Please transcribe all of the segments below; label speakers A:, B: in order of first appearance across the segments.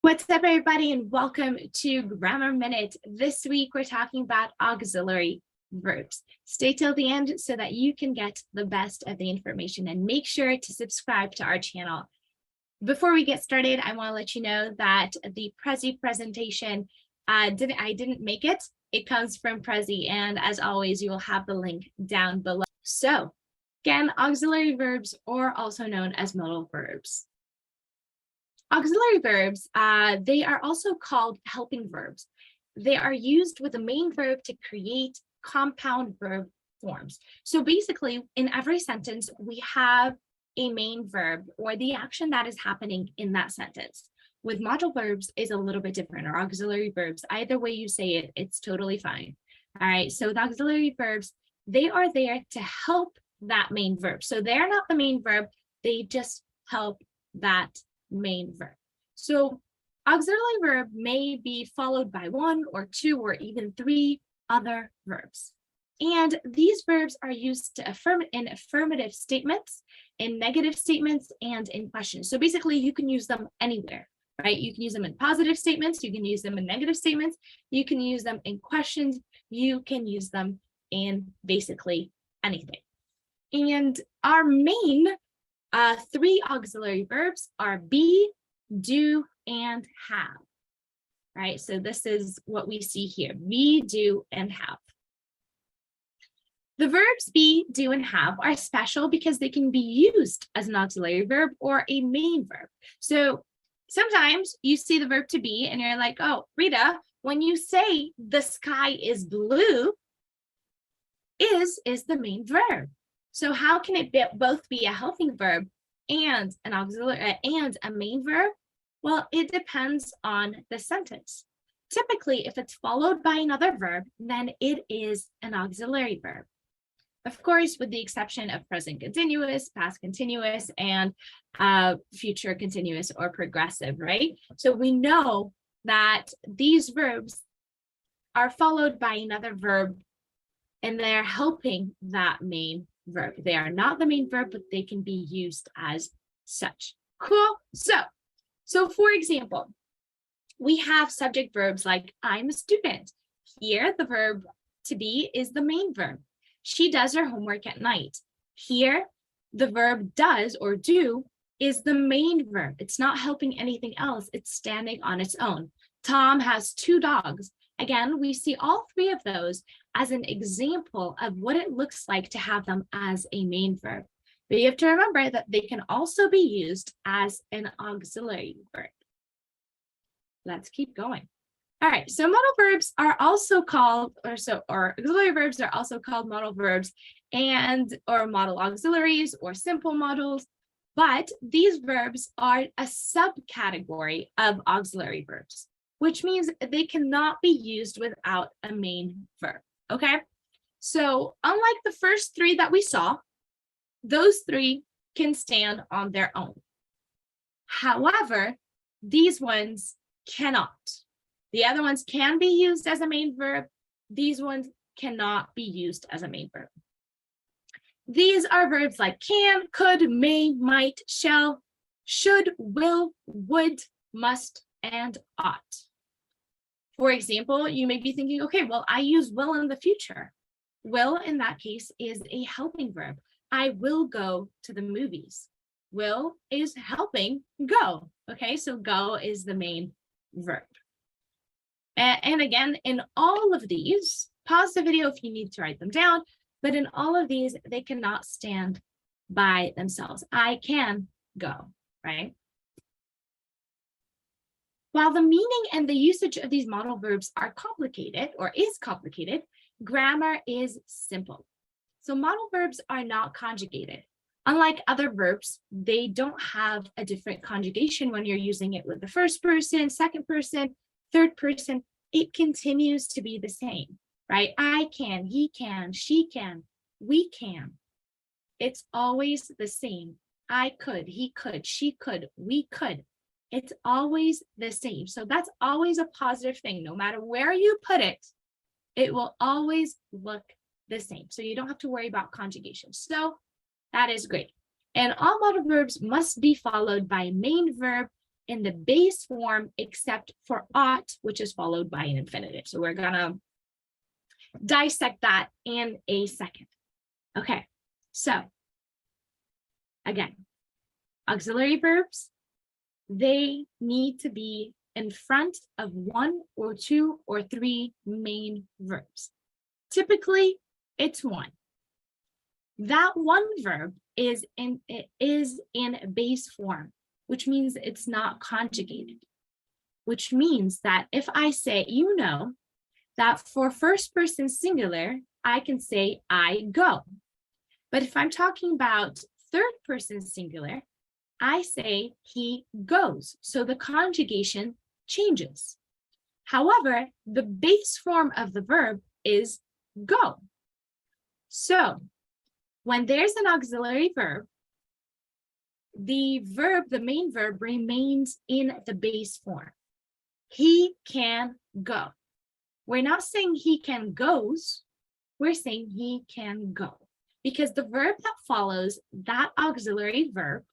A: What's up, everybody, and welcome to Grammar Minute. This week, we're talking about auxiliary verbs. Stay till the end so that you can get the best of the information, and make sure to subscribe to our channel. Before we get started, I want to let you know that the Prezi presentation, I didn't make it. It comes from Prezi, and as always, you will have the link down below. So, again, auxiliary verbs, or also known as modal verbs. Auxiliary verbs, they are also called helping verbs. They are used with the main verb to create compound verb forms. So basically, in every sentence, we have a main verb or the action that is happening in that sentence. With modal verbs is a little bit different, or auxiliary verbs. Either way you say it, it's totally fine. All right, so the auxiliary verbs, they are there to help that main verb. So they're not the main verb, they just help that main verb. So auxiliary verb may be followed by one or two or even three other verbs. And these verbs are used to affirm in affirmative statements, in negative statements, and in questions. So basically you can use them anywhere, right? You can use them in positive statements, you can use them in negative statements, you can use them in questions, you can use them in basically anything. And our main three auxiliary verbs are be, do, and have, right? So this is what we see here, be, do, and have. The verbs be, do, and have are special because they can be used as an auxiliary verb or a main verb. So sometimes you see the verb to be and you're like, oh, Rita, when you say the sky is blue, is the main verb. So how can it both be a helping verb and an auxiliary and a main verb? Well, it depends on the sentence. Typically, if it's followed by another verb, then it is an auxiliary verb. Of course, with the exception of present continuous, past continuous, and future continuous or progressive, right? So we know that these verbs are followed by another verb and they're helping that main verb. They are not the main verb, but they can be used as such. Cool. So for example, we have subject verbs like I'm a student. Here, the verb to be is the main verb. She does her homework at night. Here, the verb does or do is the main verb. It's not helping anything else. It's standing on its own. Tom has two dogs. Again, we see all three of those as an example of what it looks like to have them as a main verb. But you have to remember that they can also be used as an auxiliary verb. Let's keep going. All right, so modal verbs are also called, or auxiliary verbs are also called modal verbs or modal auxiliaries or simple modals, but these verbs are a subcategory of auxiliary verbs, which means they cannot be used without a main verb, okay? So unlike the first three that we saw, those three can stand on their own. However, these ones cannot. The other ones can be used as a main verb. These ones cannot be used as a main verb. These are verbs like can, could, may, might, shall, should, will, would, must, and ought. For example, you may be thinking, okay, well, I use will in the future. Will in that case is a helping verb. I will go to the movies. Will is helping go. Okay, so go is the main verb. And again, in all of these, pause the video if you need to write them down, but in all of these, they cannot stand by themselves. I can go, right? While the meaning and the usage of these modal verbs are complicated or is complicated, grammar is simple. So modal verbs are not conjugated. Unlike other verbs, they don't have a different conjugation when you're using it with the first person, second person, third person. It continues to be the same, right? I can, he can, she can, we can. It's always the same. I could, he could, she could, we could. It's always the same. So that's always a positive thing. No matter where you put it, it will always look the same. So you don't have to worry about conjugation. So that is great. And all modal verbs must be followed by a main verb in the base form except for ought, which is followed by an infinitive. So we're gonna dissect that in a second. Okay, so again, auxiliary verbs, they need to be in front of one or two or three main verbs. Typically, it's one. That one verb is in base form, which means it's not conjugated, which means that if I say, you know, that for first person singular, I can say I go. But if I'm talking about third person singular, I say he goes. So the conjugation changes. However, the base form of the verb is go. So when there's an auxiliary verb, the main verb remains in the base form. He can go. We're not saying he can goes, we're saying he can go, because the verb that follows that auxiliary verb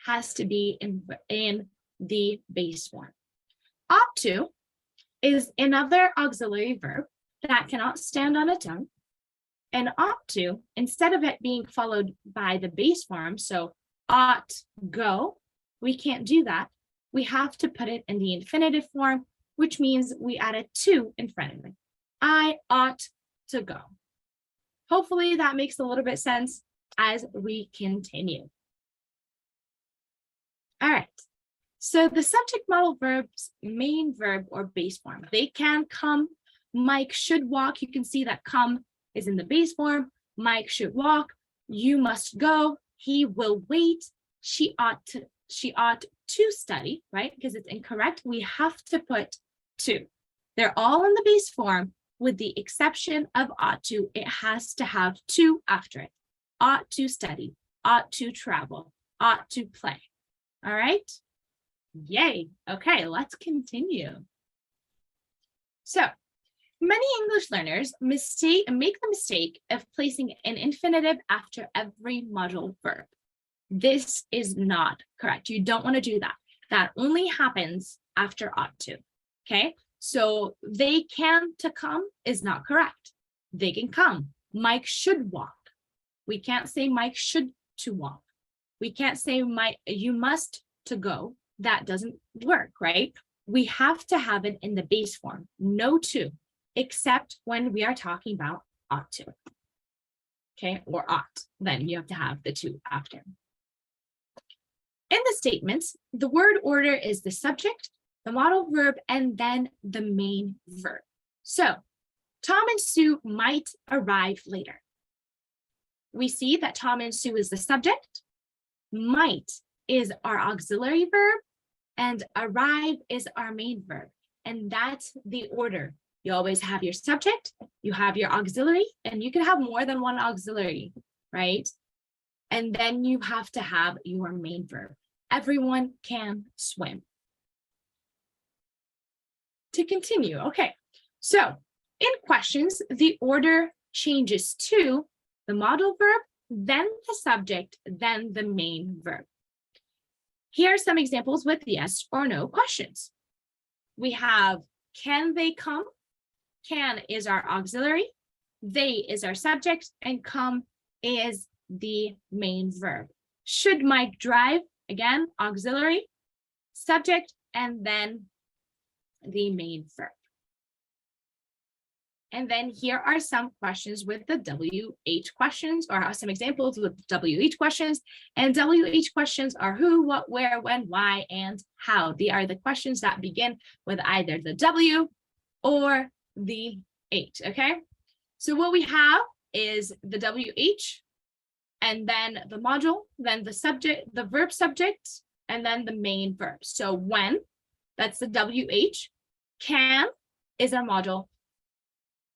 A: has to be in the base form. Ought to is another auxiliary verb that cannot stand on its own. And ought to, instead of it being followed by the base form, so ought go, we can't do that. We have to put it in the infinitive form, which means we add a to in front of it. I ought to go. Hopefully that makes a little bit sense as we continue. All right, so the subject modal verbs, main verb or base form, they can come. Mike should walk. You can see that come is in the base form. Mike should walk. You must go. He will wait. She ought to study, right? Because it's incorrect. We have to put to. They're all in the base form with the exception of ought to. It has to have to after it. Ought to study, ought to travel, ought to play. All right? Yay. Okay, let's continue. So, many English learners make the mistake of placing an infinitive after every modal verb. This is not correct. You don't want to do that. That only happens after ought to. Okay? So they can to come is not correct. They can come. Mike should walk. We can't say Mike should to walk. We can't say you must to go. That doesn't work, right? We have to have it in the base form, no to, except when we are talking about ought to. Okay, or ought, then you have to have the to after. In the statements, the word order is the subject, the modal verb, and then the main verb. So Tom and Sue might arrive later. We see that Tom and Sue is the subject, might is our auxiliary verb, and arrive is our main verb. And that's the order. You always have your subject, you have your auxiliary, and you can have more than one auxiliary, right? And then you have to have your main verb. Everyone can swim. To continue, okay. So in questions, the order changes to the modal verb, then the subject, then the main verb. Here are some examples with yes or no questions. We have, can they come? Can is our auxiliary, they is our subject, and come is the main verb. Should Mike drive? Again, auxiliary, subject, and then the main verb. And then here are some questions with the WH questions, or some examples with WH questions. And WH questions are who, what, where, when, why, and how. They are the questions that begin with either the W or the H, okay? So what we have is the WH, and then the module, then the subject, the verb subject, and then the main verb. So when, that's the WH, can is our module,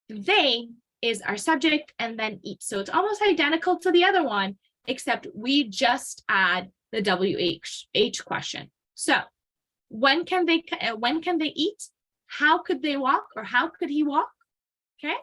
A: they is our subject, and then eat. So it's almost identical to the other one, except we just add the WH question. So when can they eat? How could they walk, or how could he walk? Okay.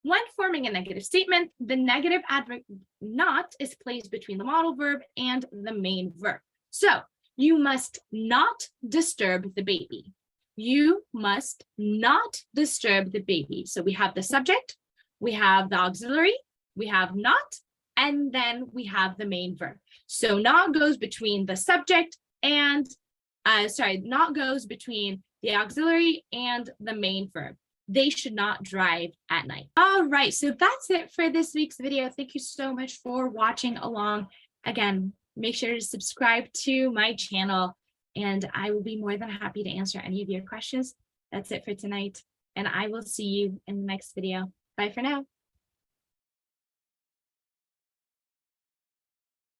A: When forming a negative statement, the negative adverb not is placed between the modal verb and the main verb. So You must not disturb the baby. You must not disturb the baby. So we have the subject, we have the auxiliary, we have not, and then we have the main verb. So not goes between the subject and, not goes between the auxiliary and the main verb. They should not drive at night. All right, so that's it for this week's video. Thank you so much for watching along. Again, make sure to subscribe to my channel, and I will be more than happy to answer any of your questions. That's it for tonight, and I will see you in the next video. Bye for now.